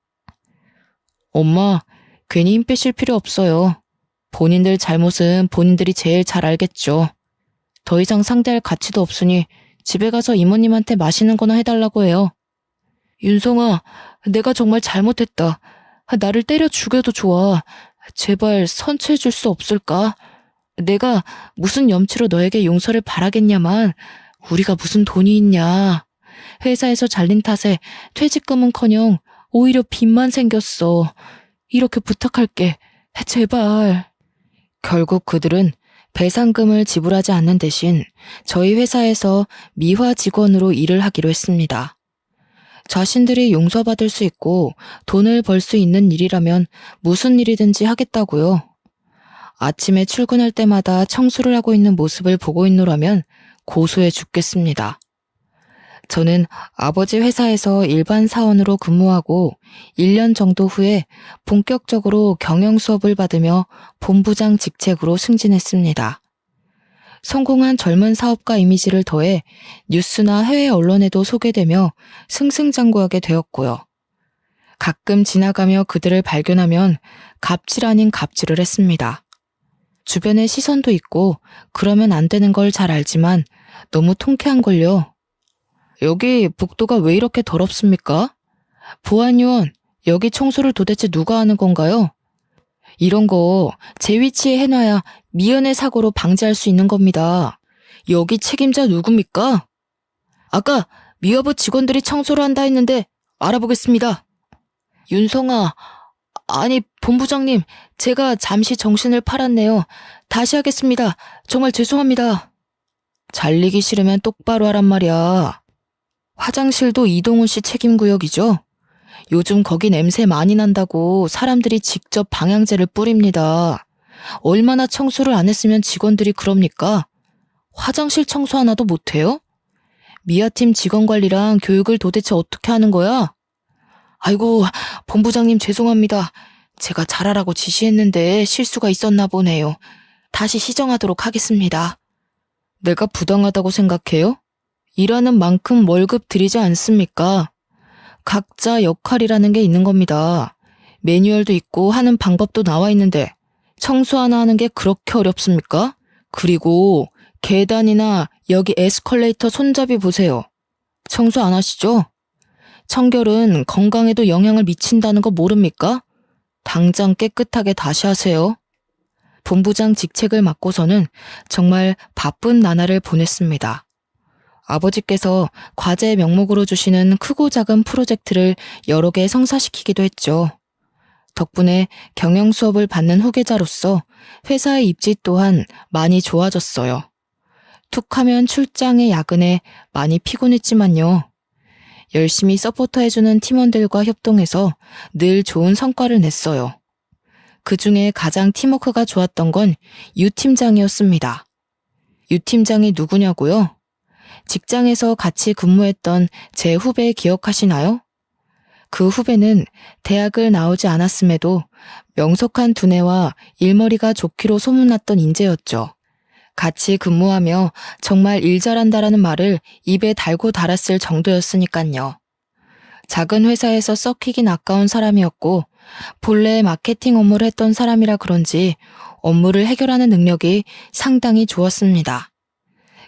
엄마, 괜히 힘 빼실 필요 없어요. 본인들 잘못은 본인들이 제일 잘 알겠죠. 더 이상 상대할 가치도 없으니 집에 가서 이모님한테 맛있는 거나 해달라고 해요. 윤성아, 내가 정말 잘못했다. 나를 때려 죽여도 좋아. 제발 선처해줄 수 없을까? 내가 무슨 염치로 너에게 용서를 바라겠냐만 우리가 무슨 돈이 있냐. 회사에서 잘린 탓에 퇴직금은커녕 오히려 빚만 생겼어. 이렇게 부탁할게. 제발. 결국 그들은 배상금을 지불하지 않는 대신 저희 회사에서 미화 직원으로 일을 하기로 했습니다. 자신들이 용서받을 수 있고 돈을 벌 수 있는 일이라면 무슨 일이든지 하겠다고요. 아침에 출근할 때마다 청소를 하고 있는 모습을 보고 있노라면 고소해 죽겠습니다. 저는 아버지 회사에서 일반 사원으로 근무하고 1년 정도 후에 본격적으로 경영 수업을 받으며 본부장 직책으로 승진했습니다. 성공한 젊은 사업가 이미지를 더해 뉴스나 해외 언론에도 소개되며 승승장구하게 되었고요. 가끔 지나가며 그들을 발견하면 갑질 아닌 갑질을 했습니다. 주변에 시선도 있고 그러면 안 되는 걸 잘 알지만 너무 통쾌한걸요. 여기 복도가 왜 이렇게 더럽습니까? 보안요원, 여기 청소를 도대체 누가 하는 건가요? 이런 거 제 위치에 해놔야 미연의 사고로 방지할 수 있는 겁니다. 여기 책임자 누굽니까? 아까 미화부 직원들이 청소를 한다 했는데 알아보겠습니다. 윤성아, 아니 본부장님, 제가 잠시 정신을 팔았네요. 다시 하겠습니다. 정말 죄송합니다. 잘리기 싫으면 똑바로 하란 말이야. 화장실도 이동훈 씨 책임 구역이죠? 요즘 거기 냄새 많이 난다고 사람들이 직접 방향제를 뿌립니다. 얼마나 청소를 안 했으면 직원들이 그럽니까? 화장실 청소 하나도 못해요? 미아팀 직원 관리랑 교육을 도대체 어떻게 하는 거야? 아이고, 본부장님 죄송합니다. 제가 잘하라고 지시했는데 실수가 있었나 보네요. 다시 시정하도록 하겠습니다. 내가 부당하다고 생각해요? 일하는 만큼 월급 드리지 않습니까? 각자 역할이라는 게 있는 겁니다. 매뉴얼도 있고 하는 방법도 나와 있는데 청소 하나 하는 게 그렇게 어렵습니까? 그리고 계단이나 여기 에스컬레이터 손잡이 보세요. 청소 안 하시죠? 청결은 건강에도 영향을 미친다는 거 모릅니까? 당장 깨끗하게 다시 하세요. 본부장 직책을 맡고서는 정말 바쁜 나날을 보냈습니다. 아버지께서 과제 명목으로 주시는 크고 작은 프로젝트를 여러 개 성사시키기도 했죠. 덕분에 경영 수업을 받는 후계자로서 회사의 입지 또한 많이 좋아졌어요. 툭하면 출장에 야근에 많이 피곤했지만요. 열심히 서포터해주는 팀원들과 협동해서 늘 좋은 성과를 냈어요. 그 중에 가장 팀워크가 좋았던 건 유 팀장이었습니다. 유 팀장이 누구냐고요? 직장에서 같이 근무했던 제 후배 기억하시나요? 그 후배는 대학을 나오지 않았음에도 명석한 두뇌와 일머리가 좋기로 소문났던 인재였죠. 같이 근무하며 정말 일 잘한다라는 말을 입에 달고 달았을 정도였으니깐요. 작은 회사에서 썩히긴 아까운 사람이었고 본래 마케팅 업무를 했던 사람이라 그런지 업무를 해결하는 능력이 상당히 좋았습니다.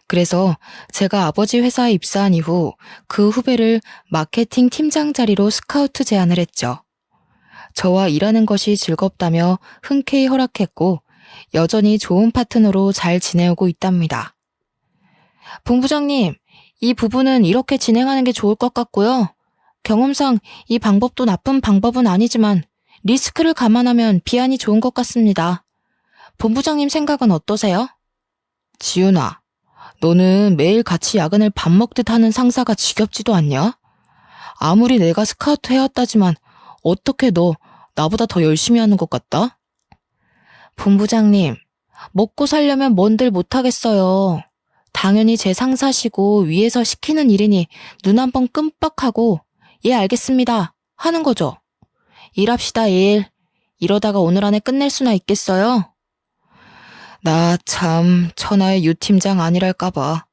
그래서 제가 아버지 회사에 입사한 이후 그 후배를 마케팅 팀장 자리로 스카우트 제안을 했죠. 저와 일하는 것이 즐겁다며 흔쾌히 허락했고 여전히 좋은 파트너로 잘 지내오고 있답니다. 본부장님, 이 부분은 이렇게 진행하는 게 좋을 것 같고요. 경험상 이 방법도 나쁜 방법은 아니지만 리스크를 감안하면 비안이 좋은 것 같습니다. 본부장님 생각은 어떠세요? 지윤아, 너는 매일 같이 야근을 밥 먹듯 하는 상사가 지겹지도 않냐? 아무리 내가 스카우트 해왔다지만 어떻게 너 나보다 더 열심히 하는 것 같다? 본부장님, 먹고 살려면 뭔들 못하겠어요. 당연히 제 상사시고 위에서 시키는 일이니 눈 한 번 끔뻑하고 예 알겠습니다 하는 거죠. 일합시다 일. 이러다가 오늘 안에 끝낼 수나 있겠어요? 나 참 천하의 유 팀장 아니랄까봐.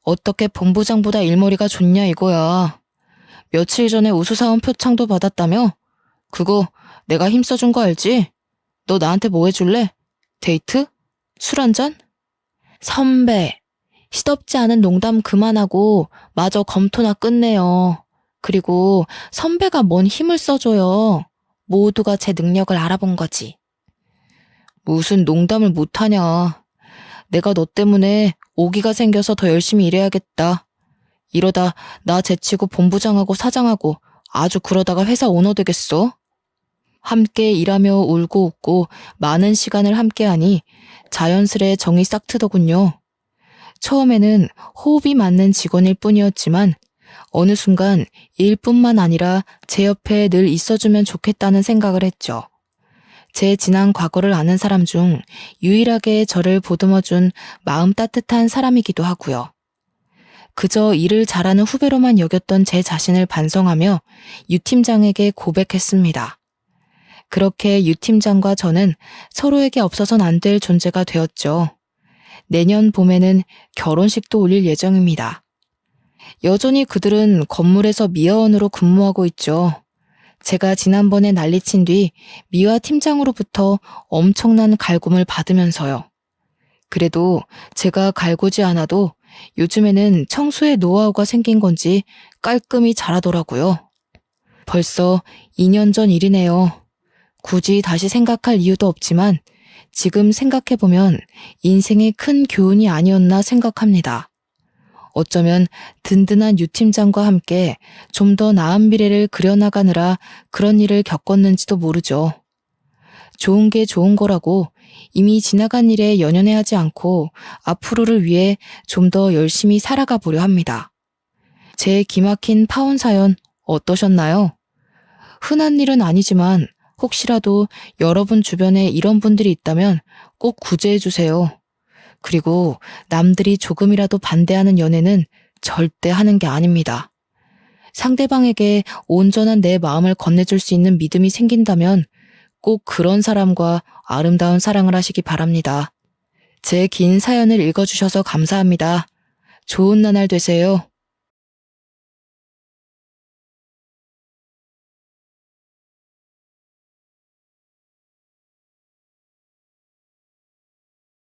어떻게 본부장보다 일머리가 좋냐 이거야. 며칠 전에 우수사원 표창도 받았다며? 그거 내가 힘써준 거 알지? 너 나한테 뭐 해줄래? 데이트? 술 한잔? 선배, 시덥지 않은 농담 그만하고 마저 검토나 끝내요. 그리고 선배가 뭔 힘을 써줘요. 모두가 제 능력을 알아본 거지. 무슨 농담을 못하냐. 내가 너 때문에 오기가 생겨서 더 열심히 일해야겠다. 이러다 나 제치고 본부장하고 사장하고 아주 그러다가 회사 오너 되겠어. 함께 일하며 울고 웃고 많은 시간을 함께하니 자연스레 정이 싹 트더군요. 처음에는 호흡이 맞는 직원일 뿐이었지만 어느 순간 일뿐만 아니라 제 옆에 늘 있어주면 좋겠다는 생각을 했죠. 제 지난 과거를 아는 사람 중 유일하게 저를 보듬어준 마음 따뜻한 사람이기도 하고요. 그저 일을 잘하는 후배로만 여겼던 제 자신을 반성하며 유 팀장에게 고백했습니다. 그렇게 유 팀장과 저는 서로에게 없어선 안 될 존재가 되었죠. 내년 봄에는 결혼식도 올릴 예정입니다. 여전히 그들은 건물에서 미화원으로 근무하고 있죠. 제가 지난번에 난리친 뒤 미화 팀장으로부터 엄청난 갈굼을 받으면서요. 그래도 제가 갈구지 않아도 요즘에는 청소의 노하우가 생긴 건지 깔끔히 잘하더라고요. 벌써 2년 전 일이네요. 굳이 다시 생각할 이유도 없지만 지금 생각해보면 인생의 큰 교훈이 아니었나 생각합니다. 어쩌면 든든한 유 팀장과 함께 좀 더 나은 미래를 그려나가느라 그런 일을 겪었는지도 모르죠. 좋은 게 좋은 거라고 이미 지나간 일에 연연해하지 않고 앞으로를 위해 좀 더 열심히 살아가 보려 합니다. 제 기막힌 파혼 사연 어떠셨나요? 흔한 일은 아니지만 혹시라도 여러분 주변에 이런 분들이 있다면 꼭 구제해 주세요. 그리고 남들이 조금이라도 반대하는 연애는 절대 하는 게 아닙니다. 상대방에게 온전한 내 마음을 건네줄 수 있는 믿음이 생긴다면 꼭 그런 사람과 아름다운 사랑을 하시기 바랍니다. 제 긴 사연을 읽어주셔서 감사합니다. 좋은 나날 되세요.